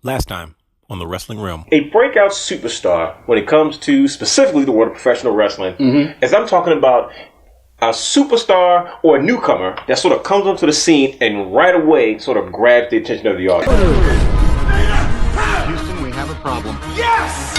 Last time on the Wrestling Wrealm. A breakout superstar when it comes to specifically the world of professional wrestling, as I'm talking about a superstar or a newcomer that sort of comes onto the scene and right away sort of grabs the attention of the audience. Houston, we have a problem. Yes!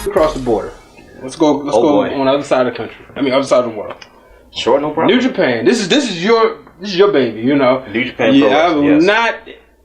Across the border. Let's go on the other side of the country. Other side of the world. Sure, no problem. New Japan. This is your baby, you know. New Japan. Yeah, I will not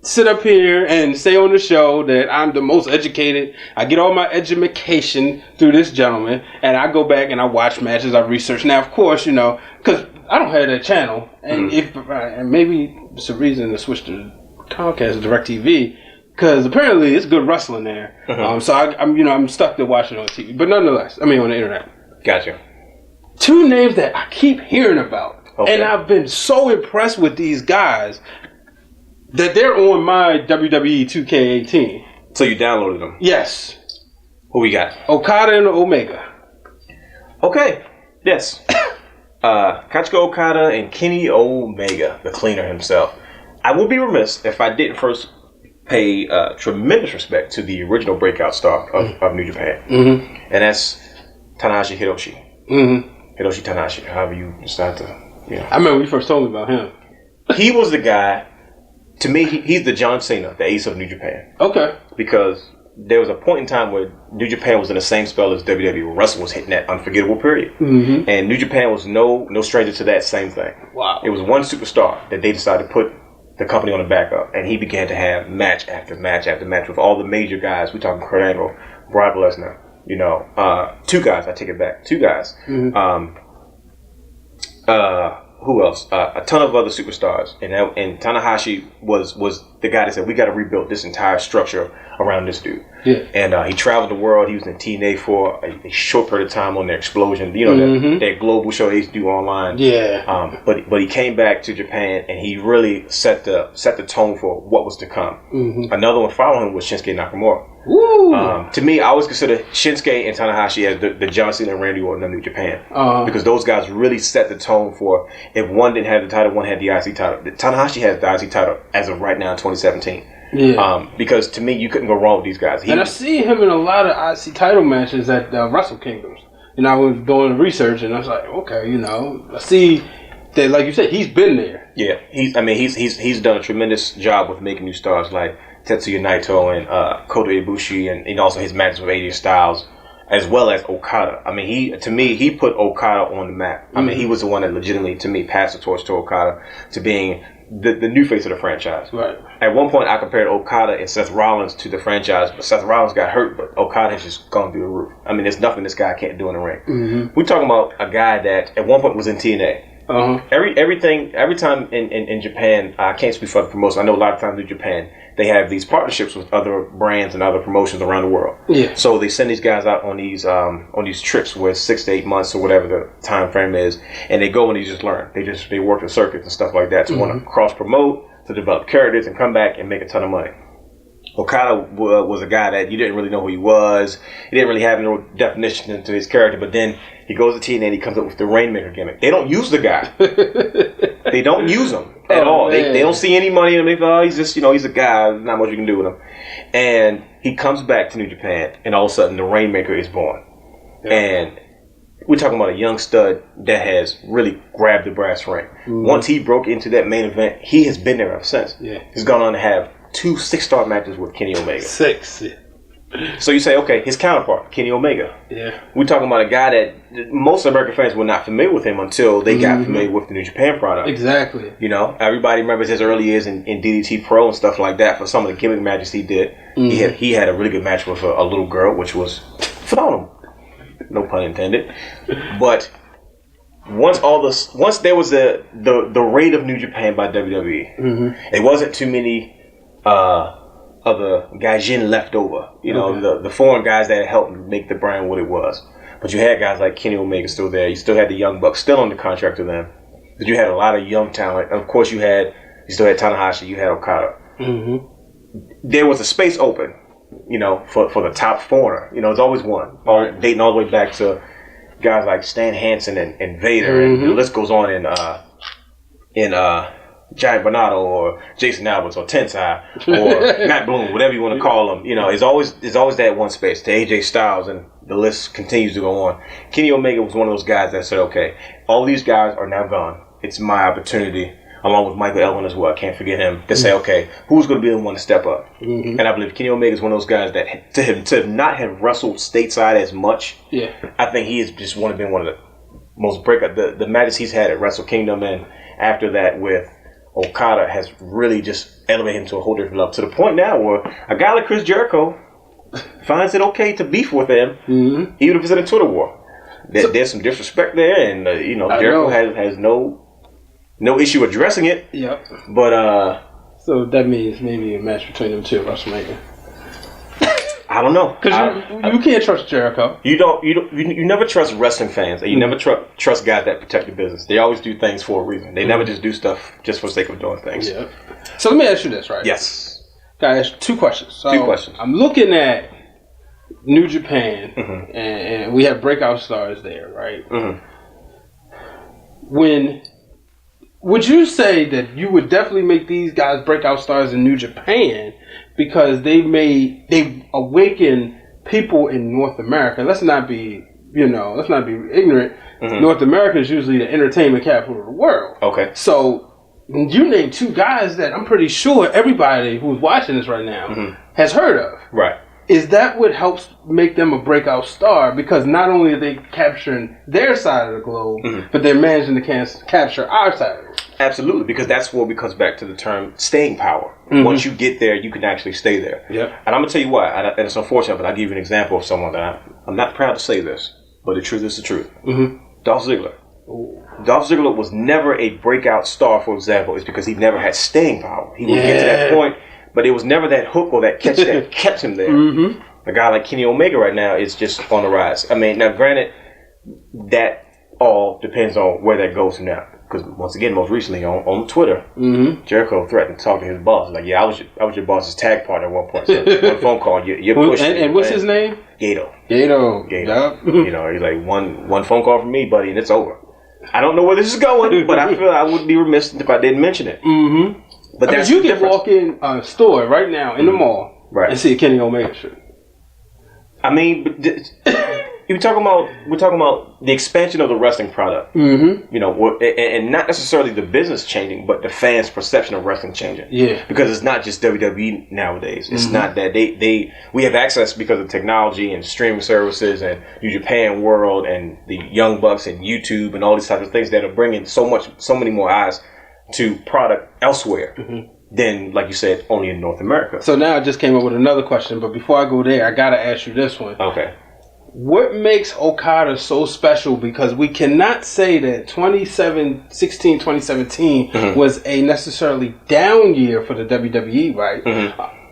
sit up here and say on the show that I'm the most educated. I get all my education through this gentleman, and I go back and I watch matches, I research. Now, of course, you know, because I don't have that channel, and and maybe it's a reason to switch to Comcast, DirecTV. Because apparently it's good wrestling there, so I'm stuck to watching on TV. But nonetheless, on the internet. Gotcha. Two names that I keep hearing about, and I've been so impressed with these guys that they're on my WWE 2K18. So you downloaded them? Yes. Who we got? Okada and Omega. Okay. Yes. Kazuchika Okada and Kenny Omega, the cleaner himself. I would be remiss if I didn't first pay tremendous respect to the original breakout star of New Japan. And that's Tanahashi Hiroshi. Hiroshi Tanahashi, however you decide to, I remember when you first told me about him. He was the guy, to me, he's the John Cena, the ace of New Japan. Okay. Because there was a point in time where New Japan was in the same spell as WWE, where wrestling was hitting that unforgettable period. And New Japan was no stranger to that same thing. Wow. It was one superstar that they decided to put the company on the back up, and he began to have match after match after match with all the major guys. We talking Kurt Angle, Brock Lesnar, two guys. I take it back, two guys. Who else? A ton of other superstars, and Tanahashi was the guy that said we got to rebuild this entire structure around this dude. Yeah. And he traveled the world. He was in TNA for a short period of time on their Explosion, that global show they used to do online. Yeah. But he came back to Japan and he really set the tone for what was to come. Another one following him was Shinsuke Nakamura. To me, I always consider Shinsuke and Tanahashi as the John Cena and Randy Orton of New Japan, because those guys really set the tone for if one didn't have the title, one had the IC title. Tanahashi has the IC title as of right now in 2017. Yeah. Because to me, you couldn't go wrong with these guys. And I see him in a lot of IC title matches at Wrestle Kingdoms. I was doing research and I was like, okay, I see that, like you said, he's been there. Yeah, he's done a tremendous job with making new stars like Tetsuya Naito and Kota Ibushi, and also his matches with AJ Styles, as well as Okada. He put Okada on the map. He was the one that legitimately, to me, passed the torch to Okada to being the new face of the franchise. Right. At one point, I compared Okada and Seth Rollins to the franchise, but Seth Rollins got hurt, but Okada has just gone through the roof. There's nothing this guy can't do in the ring. We're talking about a guy that at one point was in TNA. Every time in Japan, I can't speak for the promotion. I know a lot of times in Japan they have these partnerships with other brands and other promotions around the world. Yeah. So they send these guys out on these trips where it's 6 to 8 months or whatever the time frame is, and they go and they just learn. They work the circuits and stuff like that to want to cross promote, to develop characters, and come back and make a ton of money. Okada was a guy that you didn't really know who he was. He didn't really have no definition to his character, but then he goes to TNA and he comes up with the Rainmaker gimmick. They don't use the guy. They don't use him at all. They don't see any money in him. They go, he's just, he's a guy. There's not much you can do with him. And he comes back to New Japan, and all of a sudden the Rainmaker is born. Yeah. And we're talking about a young stud that has really grabbed the brass ring. Once he broke into that main event, he has been there ever since. Yeah. He's gone on to have 2 6-star matches with Kenny Omega. 6. So you say, okay, his counterpart, Kenny Omega. Yeah. We're talking about a guy that most American fans were not familiar with him until they got familiar with the New Japan product. Exactly. Everybody remembers his early years in DDT Pro and stuff like that for some of the gimmick matches he did. He had a really good match with a little girl, which was phenomenal. no pun intended. But once there was the raid of New Japan by WWE, it wasn't too many other gaijin left over. You know, the foreign guys that helped make the brand what it was. But you had guys like Kenny Omega still there. You still had the Young Bucks still under contract with them. But you had a lot of young talent. And of course, you still had Tanahashi. You had Okada. There was a space open, you know, for the top foreigner. You know, there's always one. Dating all the way back to guys like Stan Hansen and Vader, and the list goes on in Giant Bernardo or Jason Alberts or Tensai or Matt Bloom, whatever you want to call them. You know, there's always that one space to AJ Styles, and the list continues to go on. Kenny Omega was one of those guys that said, okay, all these guys are now gone. It's my opportunity, along with Michael Elwin as well. I can't forget him, to say, okay, who's going to be the one to step up? And I believe Kenny Omega is one of those guys that to not have wrestled stateside as much, I think he has just been one of the most breakout. The matches he's had at Wrestle Kingdom and after that with Okada has really just elevated him to a whole different level, to the point now where a guy like Chris Jericho finds it okay to beef with him, even if it's in a Twitter war. There's some disrespect there, and Jericho has no issue addressing it. Yep. But so that means maybe a match between them two at WrestleMania. I don't know, because you can't trust Jericho. You never trust wrestling fans, and you never trust guys that protect the business. They always do things for a reason. They never just do stuff just for the sake of doing things. Yeah. So let me ask you this, right? Yes. Can I ask 2 questions? So Two questions. I'm looking at New Japan, and we have breakout stars there, right? Would you say that you would definitely make these guys breakout stars in New Japan because they awaken people in North America? Let's not be ignorant. North America is usually the entertainment capital of the world. Okay. So you named 2 guys that I'm pretty sure everybody who's watching this right now has heard of. Right. Is that what helps make them a breakout star? Because not only are they capturing their side of the globe, but they're managing to capture our side of it. Absolutely, because that's where it comes back to the term staying power. Once you get there, you can actually stay there. Yep. And I'm going to tell you why, and it's unfortunate, but I'll give you an example of someone that I'm not proud to say this, but the truth is the truth. Dolph Ziggler. Dolph Ziggler was never a breakout star, for example. It's because he never had staying power. He would get to that point, but it was never that hook or that catch that kept him there. A guy like Kenny Omega right now is just on the rise. I mean, now granted, that all depends on where that goes now. Because once again, most recently on Twitter, Jericho threatened to talk to his boss. Like, I was your boss's tag partner at one point. So one phone call, you're pushing. And what's his name? Gato. Yep. He's like one phone call from me, buddy, and it's over. I don't know where this is going, but I feel I would be remiss if I didn't mention it. But that's you can walk in a store right now in the mall and see a Kenny Omega shirt. I mean, we're talking about the expansion of the wrestling product. You know, and not necessarily the business changing, but the fans' perception of wrestling changing. Yeah. Because it's not just WWE nowadays. It's not that we have access because of technology and streaming services and New Japan World and the Young Bucks and YouTube and all these types of things that are bringing so many more eyes to product elsewhere. Than, like you said, only in North America. So now I just came up with another question, but before I go there, I gotta ask you this one. Okay. What makes Okada so special? Because we cannot say that 2017 was a necessarily down year for the WWE, right?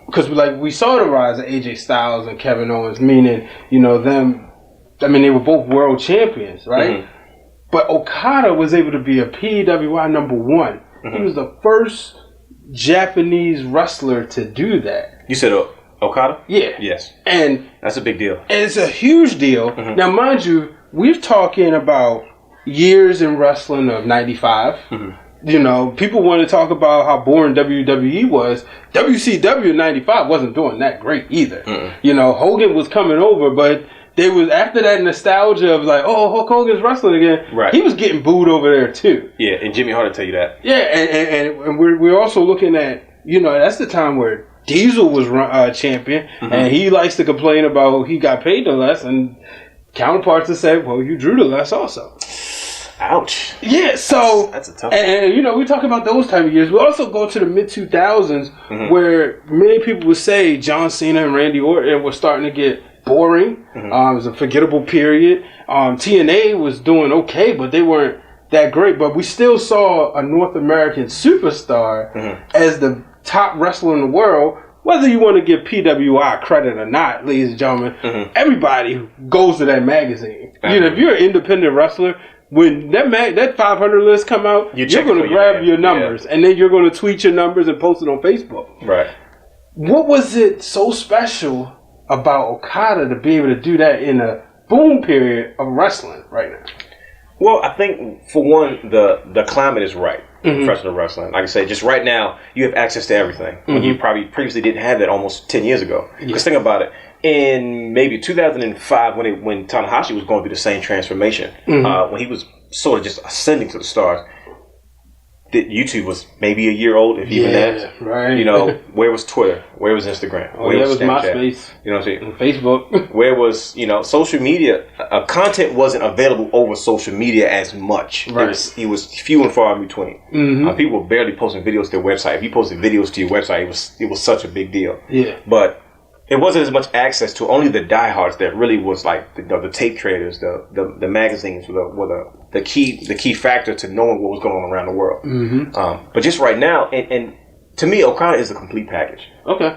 Because we saw the rise of AJ Styles and Kevin Owens, meaning, them, they were both world champions, right? But Okada was able to be a PWI number 1. He was the first Japanese wrestler to do that. You said Okada? Yeah. Yes. And that's a big deal. And it's a huge deal. Now, mind you, we're talking about years in wrestling of 95. People want to talk about how boring WWE was. WCW in 95 wasn't doing that great either. Hogan was coming over, but they was, after that nostalgia of like, oh, Hulk Hogan's wrestling again. Right. He was getting booed over there too. Yeah, and Jimmy Hart will tell you that. Yeah, and we're also looking at, that's the time where Diesel was champion, and he likes to complain about he got paid the less, and counterparts have said, well, you drew the less also. Ouch. Yeah, so that's a tough one. And we talk about those type of years. We also go to the mid 2000s where many people would say John Cena and Randy Orton were starting to get boring. It was a forgettable period. TNA was doing okay, but they weren't that great. But we still saw a North American superstar as the top wrestler in the world. Whether you want to give PWI credit or not, ladies and gentlemen, everybody goes to that magazine. You know, if you're an independent wrestler, when that 500 list come out, you're going to grab your numbers, and then you're going to tweet your numbers and post it on Facebook. Right. What was it so special about Okada to be able to do that in a boom period of wrestling right now? Well, I think, for one, the climate is right. Professional wrestling. Like I say, just right now, you have access to everything. When you probably previously didn't have that almost 10 years ago. Because think about it. In maybe 2005, when Tanahashi was going through the same transformation, when he was sort of just ascending to the stars, YouTube was maybe a year old, if even that. Right. You know, where was Twitter? Where was Instagram? Where was Snapchat? MySpace. You know what I'm saying? And Facebook. Where was, social media? Content wasn't available over social media as much. Right. It was few and far in between. People were barely posting videos to their website. If you posted videos to your website, it was such a big deal. Yeah. But it wasn't as much access to only the diehards that really was like the tape traders, the magazines were the key factor to knowing what was going on around the world. But just right now, and to me, Okada is a complete package. Okay.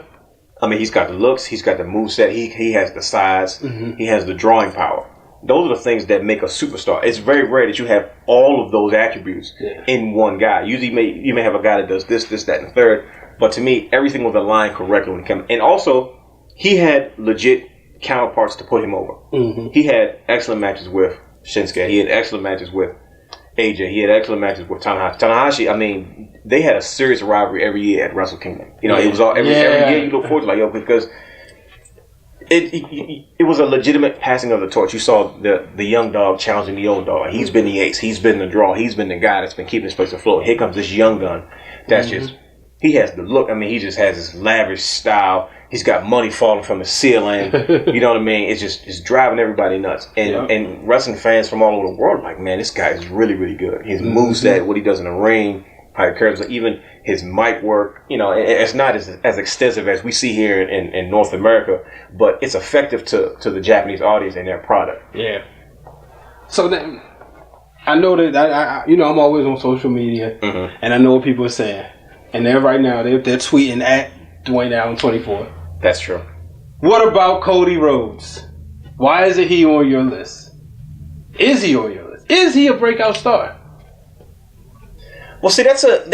I mean, he's got the looks, he's got the moveset, he has the size, he has the drawing power. Those are the things that make a superstar. It's very rare that you have all of those attributes in one guy. Usually, you may have a guy that does this, that, and the third. But to me, everything was aligned correctly when it came. And also, he had legit counterparts to put him over. He had excellent matches with Shinsuke. He had excellent matches with AJ. He had excellent matches with Tanahashi. Tanahashi, I mean, they had a serious rivalry every year at Wrestle Kingdom. You know, it was all every year you look forward to because it was a legitimate passing of the torch. You saw the young dog challenging the old dog. He's been the ace. He's been the draw. He's been the guy that's been keeping this place afloat. Here comes this young gun. That's just, he has the look. I mean, he just has this lavish style. He's got money falling from the ceiling. You know what I mean? It's driving everybody nuts. And wrestling fans from all over the world are like, man, this guy is really, really good. His moveset, what he does in the ring, how he carries, even his mic work. You know, it's not as extensive as we see here in North America, but it's effective to the Japanese audience and their product. Yeah. So then, I know that I'm always on social media, and I know what people are saying. And they're right now they're tweeting at Dwayne Allen 24. That's true. What about Cody Rhodes? Why isn't he on your list? Is he on your list? Is he a breakout star? Well, see, that's a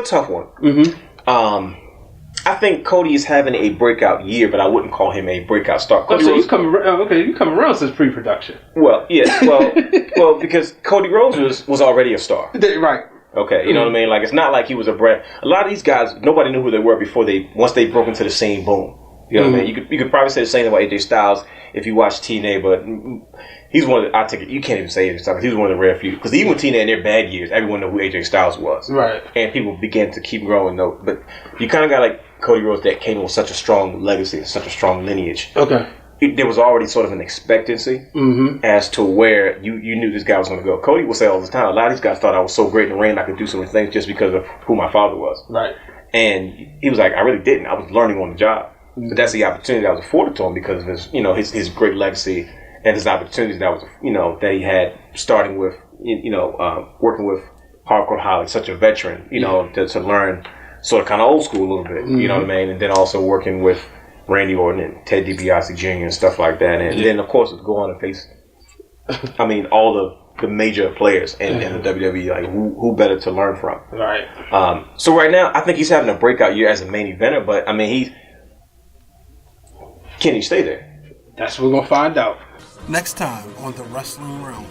tough one. I think Cody is having a breakout year, but I wouldn't call him a breakout star. So you come around since pre-production. Well, yeah, well, because Cody Rhodes was already a star, right? Okay, you know what I mean? Like, it's not like he was a lot of these guys, nobody knew who they were once they broke into the scene, boom. You know what I mean? You could probably say the same about AJ Styles if you watch TNA, but he's one of you can't even say AJ Styles. He was one of the rare few. Because even with TNA in their bad years, everyone knew who AJ Styles was. Right. And people began to keep growing, though. But you kind of got like Cody Rhodes that came with such a strong legacy, such a strong lineage. Okay. There was already sort of an expectancy as to where you knew this guy was going to go. Cody will say all the time, a lot of these guys thought I was so great in the ring I could do so many things just because of who my father was. Right. And he was like, I really didn't. I was learning on the job. But that's the opportunity that was afforded to him because of his great legacy and his opportunities that was that he had starting with working with Hardcore Holly, such a veteran, to learn sort of kind of old school a little bit, you know what I mean? And then also working with Randy Orton and Ted DiBiase Jr. and stuff like that. And then, of course, go on and face, all the major players in the WWE. Like, who better to learn from? Right. So right now, I think he's having a breakout year as a main eventer, but, I mean, can he stay there? That's what we're going to find out. Next time on the Wrestling Wrealm.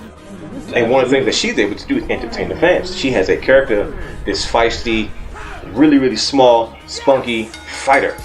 And one of the things that she's able to do is entertain the fans. She has a character, this feisty, really, really small, spunky fighter.